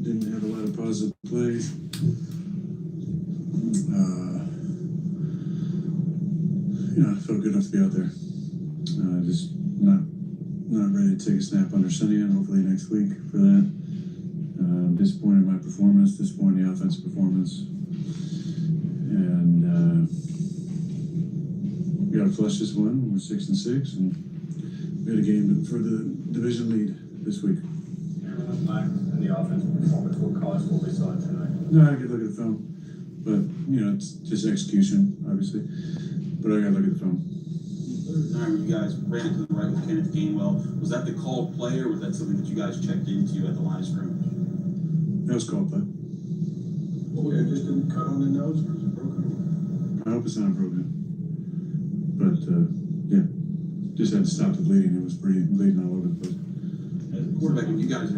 Didn't have a lot of positive plays. I felt good enough to be out there. Just not ready to take a snap under Simeon. Hopefully next week for that. Disappointed in my performance. Disappointed in the offensive performance. And we got to flush this one. We're 6-6, and we had a game for the division lead this week. And the offensive performance will cause what we saw tonight. No, I could look at the film, but it's just execution, obviously. But I got to look at the film. You guys ran into the right with Kenneth Gainwell. Was that the called play, or was that something that you guys checked into at the line of scrimmage? That was called play. Well, it just didn't cut on the nose, or was it broken? I hope it's not broken. But yeah, just had to stop the bleeding. It was bleeding all over the place. As a quarterback, when you guys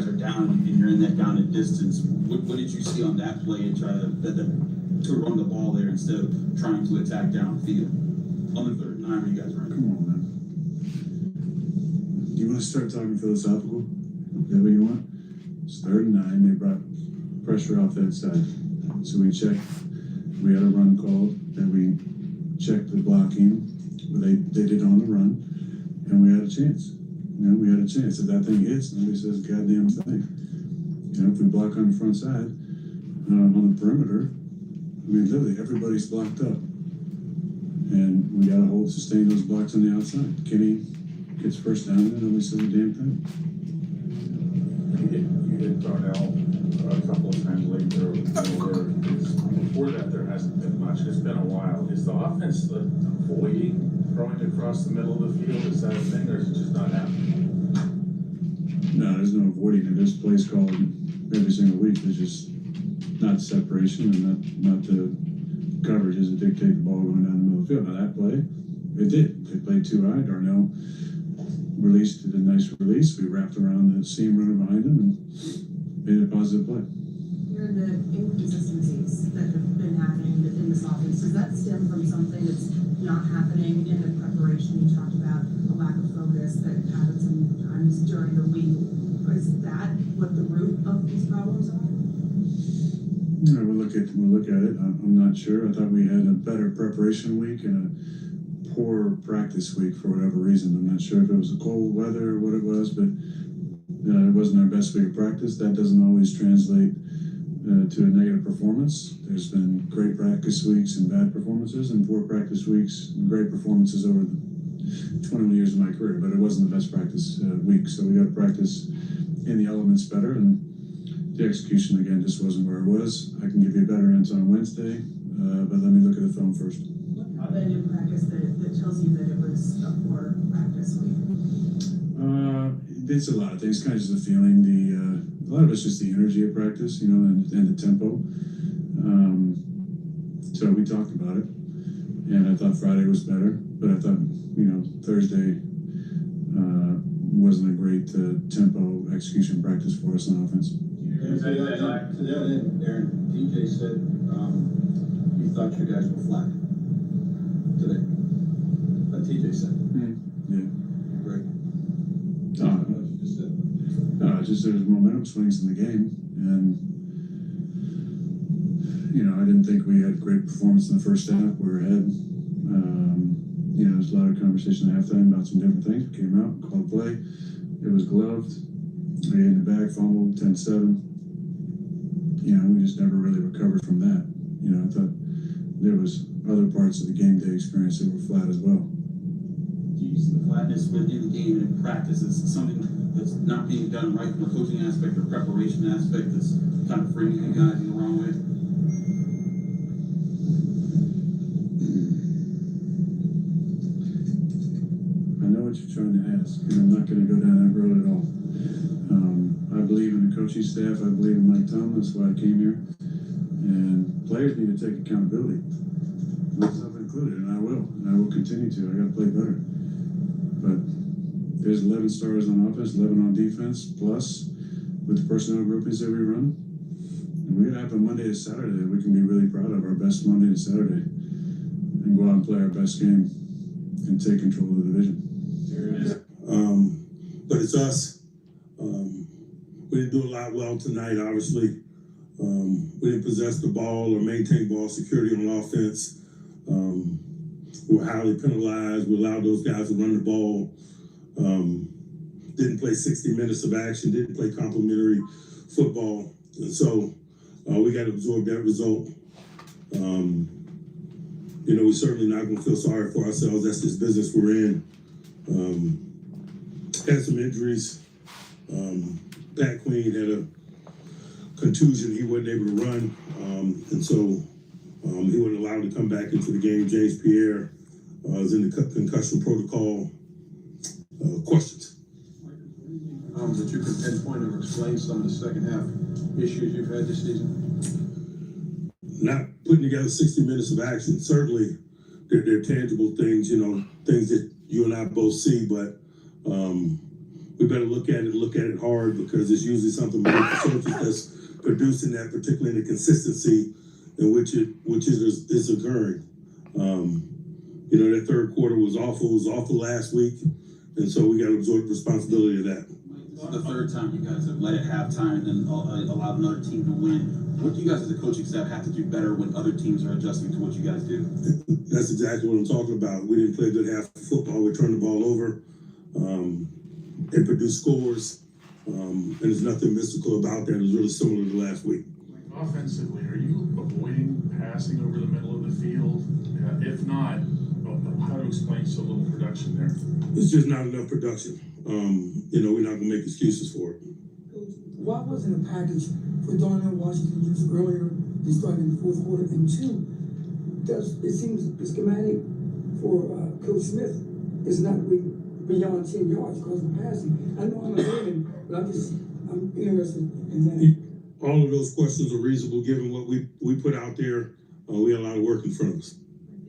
are down and you're in that down and distance, what did you see on that play and try to run the ball there instead of trying to attack downfield? On the 3rd and 9, where you guys ran. Come on, man. Do you want to start talking philosophical? Is that what you want? It's 3rd and 9. They brought pressure off that side. So we checked. We had a run called. Then we checked the blocking. They did on the run. And we had a chance. We had a chance. If that thing hits, nobody says a goddamn thing. If we block on the front side, on the perimeter, literally everybody's blocked up. And we got to sustain those blocks on the outside. Kenny gets first down, and nobody says a damn thing. You hit Darnell a couple of times late there. Before that, there hasn't been much. It's been a while. Is the offense avoiding throwing across the middle of the field? Is that a thing, or is it just not happening? No, there's no avoiding it. There's plays called every single week. There's just not separation and not the coverages that dictate the ball going down the middle of the field. Now that play, it did. They played too high. Darnell did a nice release. We wrapped around the seam runner behind him and made a positive play. Here are the inconsistencies that have been happening in this offense. Does that stem from something that's not happening in the preparation? You talked about a lack of focus that happens sometimes during the week. Is that what the root of these problems are? We'll look at it. I'm not sure. I thought we had a better preparation week and a poor practice week for whatever reason. I'm not sure if it was the cold weather or what it was, but it wasn't our best week of practice. That doesn't always translate to a negative performance. There's been great practice weeks and bad performances, and poor practice weeks and great performances over the 21 years of my career, but it wasn't the best practice week. So we got to practice in the elements better, and the execution again just wasn't where it was. I can give you a better answer on Wednesday, but let me look at the film first. What happened in practice that tells you that it was a poor practice week? It's a lot of things. Kind of just a feeling. A lot of it's just the energy of practice, and the tempo. So we talked about it, and I thought Friday was better, but I thought Thursday wasn't a great tempo execution practice for us on offense. To that end, Aaron, TJ said he thought you guys were flat today. That TJ said. Yeah. Great. It's just there's momentum swings in the game, and I didn't think we had great performance in the first half. We were ahead. There's a lot of conversation at halftime about some different things. We came out, called play. It was gloved. We in the bag, fumbled, 10-7. We just never really recovered from that. I thought there was other parts of the game day experience that were flat as well. Do you see the flatness within the game and in practice as something that's not being done right from a coaching aspect or preparation aspect that's kind of framing you guys in the wrong way? I know what you're trying to ask, and I'm not going to go down that road at all. I believe in the coaching staff. I believe in Mike Tomlin. That's why I came here. And players need to take accountability, myself included, and I will. And I will continue to. I got to play better. But there's 11 stars on offense, 11 on defense, plus with the personnel groupings that we run. And we're going to have a Monday to Saturday that we can be really proud of, our best Monday to Saturday, and go out and play our best game and take control of the division. But it's us. We didn't do a lot well tonight, obviously. We didn't possess the ball or maintain ball security on offense. We were highly penalized. We allowed those guys to run the ball. Didn't play 60 minutes of action, didn't play complimentary football. And so we got to absorb that result. We're certainly not going to feel sorry for ourselves. That's this business we're in. Had some injuries. Pat Queen had a contusion. He wasn't able to run. And so he wasn't allowed to come back into the game. James Pierre was in the concussion protocol. Questions? That you can pinpoint or explain some of the second half issues you've had this season? Not putting together 60 minutes of action. Certainly, they're tangible things, things that you and I both see, but we better look at it hard, because it's usually something beneath the surface that's producing that, particularly in the consistency in which is occurring. That third quarter was awful. It was awful last week, and so we got to absorb the responsibility of that. This is the third time you guys have led at halftime and then allowed another team to win. What do you guys as a coaching staff have to do better when other teams are adjusting to what you guys do? That's exactly what I'm talking about. We didn't play a good half of football. We turned the ball over and produced scores. And there's nothing mystical about that. It was really similar to last week. Offensively, are you avoiding passing over the middle of the field? If not, how to explain so little production there? It's just not enough production. We're not going to make excuses for it. Why wasn't a package for Darnell Washington used earlier than starting in the fourth quarter? And two, it seems the schematic for Coach Smith is not beyond 10 yards because of passing. I know I'm a layman, but I'm interested in that. All of those questions are reasonable given what we put out there. We had a lot of work in front of us.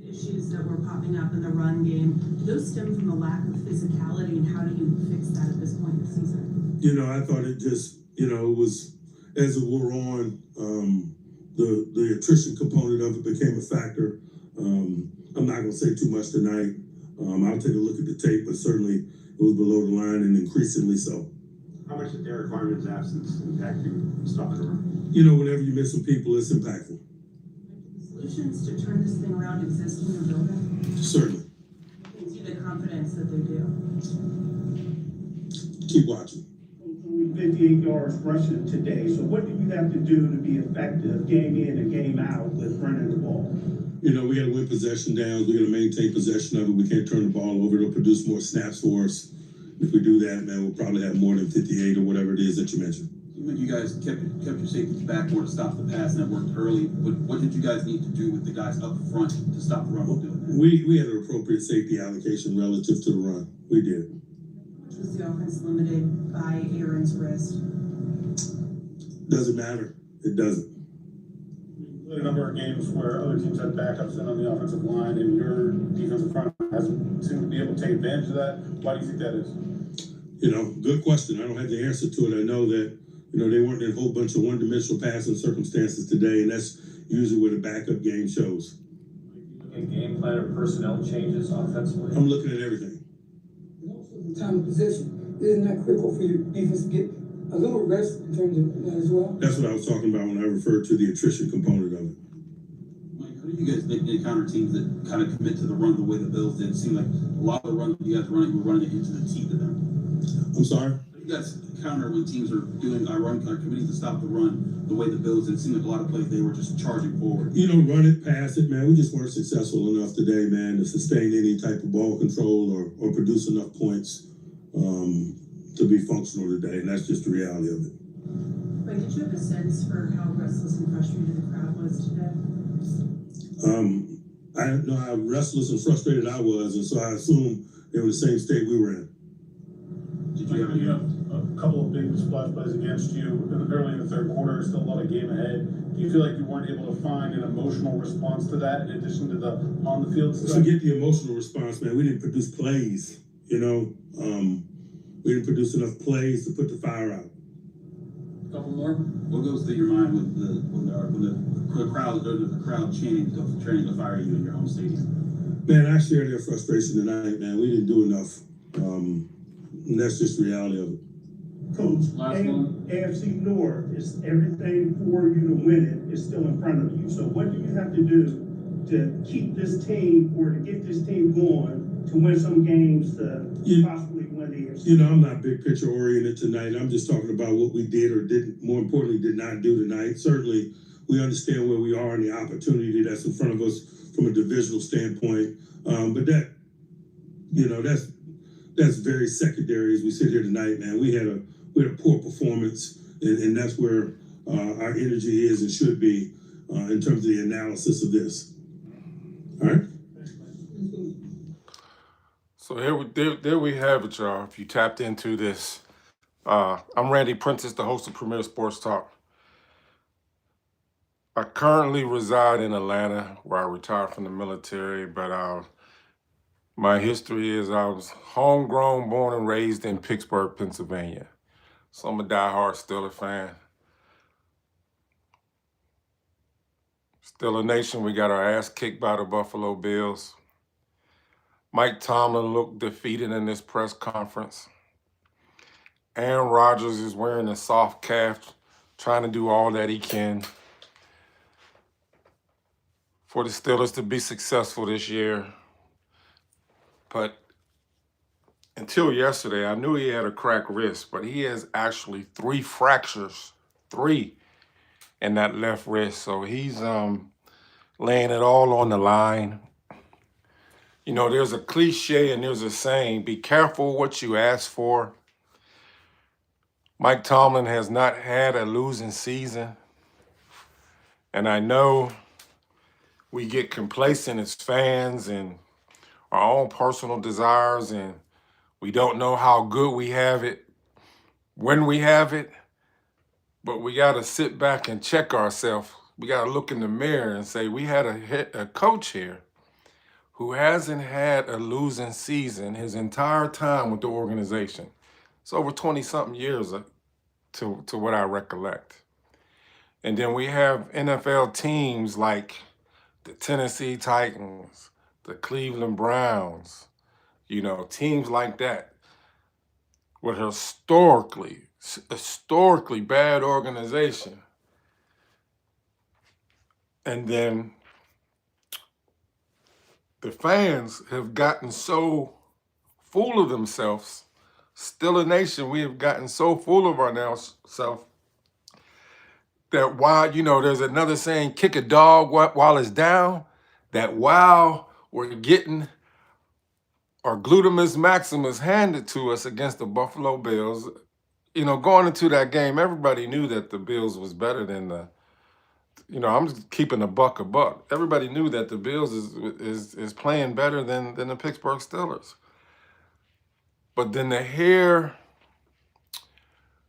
Issues that were popping up in the run game, do those stem from the lack of physicality, and how do you fix that at this point in the season? I thought it just, it was, as it wore on, the attrition component of it became a factor. I'm not going to say too much tonight. I'll take a look at the tape, but certainly it was below the line and increasingly so. How much did Derek Harmon's absence impact you stopping the run? Whenever you miss some people, it's impactful. Solutions to turn this thing around exist in your building? Certainly. What gives you the confidence that they do? Keep watching. 58 yards rushing today. So what do you have to do to be effective game in and game out with running the ball? We got to win possession downs. We got to maintain possession of it. We can't turn the ball over. It'll produce more snaps for us. If we do that, man, we'll probably have more than 58 or whatever it is that you mentioned. When you guys kept your safeties back more to stop the pass, and that worked early, what did you guys need to do with the guys up front to stop the run while doing that? We had an appropriate safety allocation relative to the run. We did. Was the offense limited by Aaron's wrist? Doesn't matter. It doesn't. A number of games where other teams had backups in on the offensive line, and your defensive front hasn't seemed to be able to take advantage of that. Why do you think that is? Good question. I don't have the answer to it. I know that, they weren't in a whole bunch of one-dimensional passing circumstances today, and that's usually where the backup game shows. And game plan or personnel changes offensively? I'm looking at everything. And also the time of possession. Isn't that critical for your defense to get a little rest in terms of that as well? That's what I was talking about when I referred to the attrition component of it. Mike, how do you guys encounter teams that kind of commit to the run the way the Bills did? It seemed like a lot of the run you guys were running it into the teeth of them. I'm sorry? You guys counter when teams are committing to stop the run the way the Bills did. It seemed like a lot of plays they were just charging forward. Run it, pass it, man. We just weren't successful enough today, man, to sustain any type of ball control or produce enough points to be functional today, and that's just the reality of it. But did you have a sense for how restless and frustrated the crowd was today? I know how restless and frustrated I was, and so I assume they were the same state we were in. Did you have a couple of big splash plays against you early in the third quarter? Still a lot of game ahead. Do you feel like you weren't able to find an emotional response to that in addition to the on the field stuff? Forget the emotional response, man. We didn't produce plays. We didn't produce enough plays to put the fire out. Couple more. What goes through your mind when the crowd chanting to fire you in your home stadium? Man, I share their frustration tonight, man. We didn't do enough. And that's just the reality of it. Coach, Last one. AFC North is everything for you to win it is still in front of you. So what do you have to do to keep this team or to get this team going to win some games to possibly win the AFC? You know, I'm not big picture oriented tonight. I'm just talking about what we did or didn't, more importantly, did not do tonight. Certainly, we understand where we are and the opportunity that's in front of us from a divisional standpoint. But that, you know, that's very secondary as we sit here tonight, man. We had a poor performance, and that's where our energy is and should be in terms of the analysis of this. All right. So there we have it, y'all. If you tapped into this, I'm Randy Prentice, the host of Premier Sports Talk. I currently reside in Atlanta, where I retired from the military, but my history is I was homegrown, born and raised in Pittsburgh, Pennsylvania. So I'm a diehard Steelers fan. Steelers Nation, we got our ass kicked by the Buffalo Bills. Mike Tomlin looked defeated in this press conference. Aaron Rodgers is wearing a soft calf, trying to do all that he can for the Steelers to be successful this year. But until yesterday, I knew he had a cracked wrist, but he has actually 3 fractures, 3 in that left wrist. So he's laying it all on the line. You know, there's a cliche and there's a saying, be careful what you ask for. Mike Tomlin has not had a losing season. And I know we get complacent as fans and our own personal desires, and we don't know how good we have it when we have it, but we got to sit back and check ourselves. We got to look in the mirror and say, we had a coach here who hasn't had a losing season his entire time with the organization. It's over 20-something years to what I recollect. And then we have NFL teams like the Tennessee Titans, the Cleveland Browns, you know, teams like that with historically bad organization. And then the fans have gotten so full of themselves. Still a nation, we have gotten so full of ourselves that while, you know, there's another saying, kick a dog while it's down, that while we're getting our glutamus maximus handed to us against the Buffalo Bills, you know, going into that game, everybody knew that the Bills was better than the, you know, I'm just keeping a buck. Everybody knew that the Bills is playing better than the Pittsburgh Steelers. But then to hear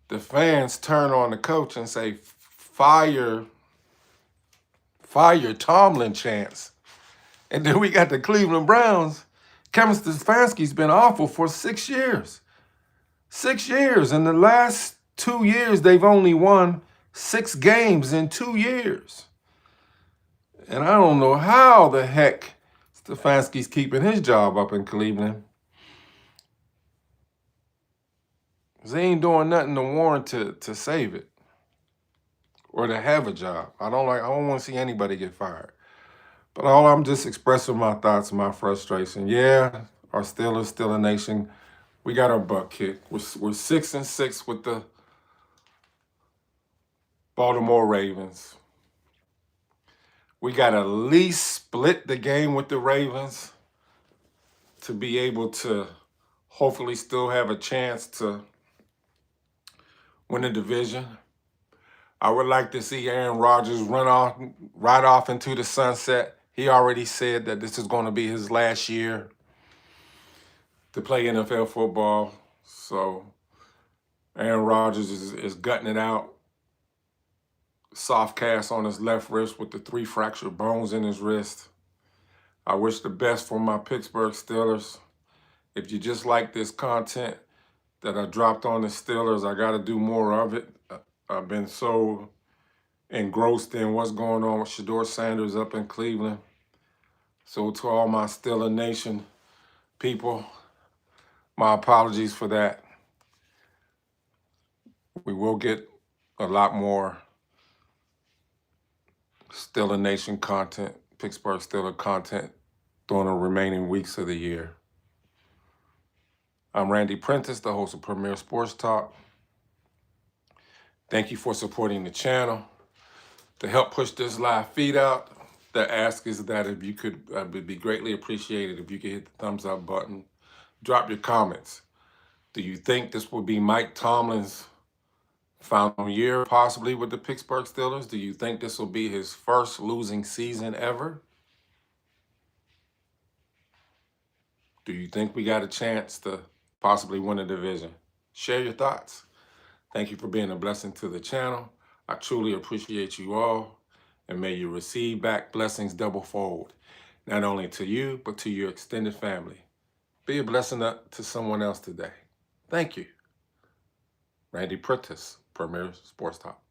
the fans turn on the coach and say, fire Tomlin chants. And then we got the Cleveland Browns. Kevin Stefanski's been awful for 6 years. 6 years. In the last 2 years, they've only won 6 games in 2 years. And I don't know how the heck Stefanski's keeping his job up in Cleveland. They ain't doing nothing to warrant to save it or to have a job. I don't want to see anybody get fired. But I'm just expressing my thoughts and my frustration. Yeah, our Steelers, still a nation. We got our butt kicked. We're 6-6 with the Baltimore Ravens. We got to at least split the game with the Ravens to be able to hopefully still have a chance to win the division. I would like to see Aaron Rodgers right off into the sunset. He already said that this is going to be his last year to play NFL football. So Aaron Rodgers is gutting it out. Soft cast on his left wrist with the 3 fractured bones in his wrist. I wish the best for my Pittsburgh Steelers. If you just like this content that I dropped on the Steelers, I got to do more of it. I've been so engrossed in what's going on with ShedeurSanders up in Cleveland. So to all my Steelers Nation people, my apologies for that. We will get a lot more Steeler Nation content, Pittsburgh Steelers content during the remaining weeks of the year. I'm Randy Prentice, the host of Premier Sports Talk. Thank you for supporting the channel. To help push this live feed out, the ask is that if you could, it would be greatly appreciated if you could hit the thumbs up button. Drop your comments. Do you think this will be Mike Tomlin's final year possibly with the Pittsburgh Steelers? Do you think this will be his first losing season ever? Do you think we got a chance to possibly win a division? Share your thoughts. Thank you for being a blessing to the channel. I truly appreciate you all, and may you receive back blessings double fold, not only to you, but to your extended family. Be a blessing to someone else today. Thank you. Randy Prentice, Premier Sports Talk.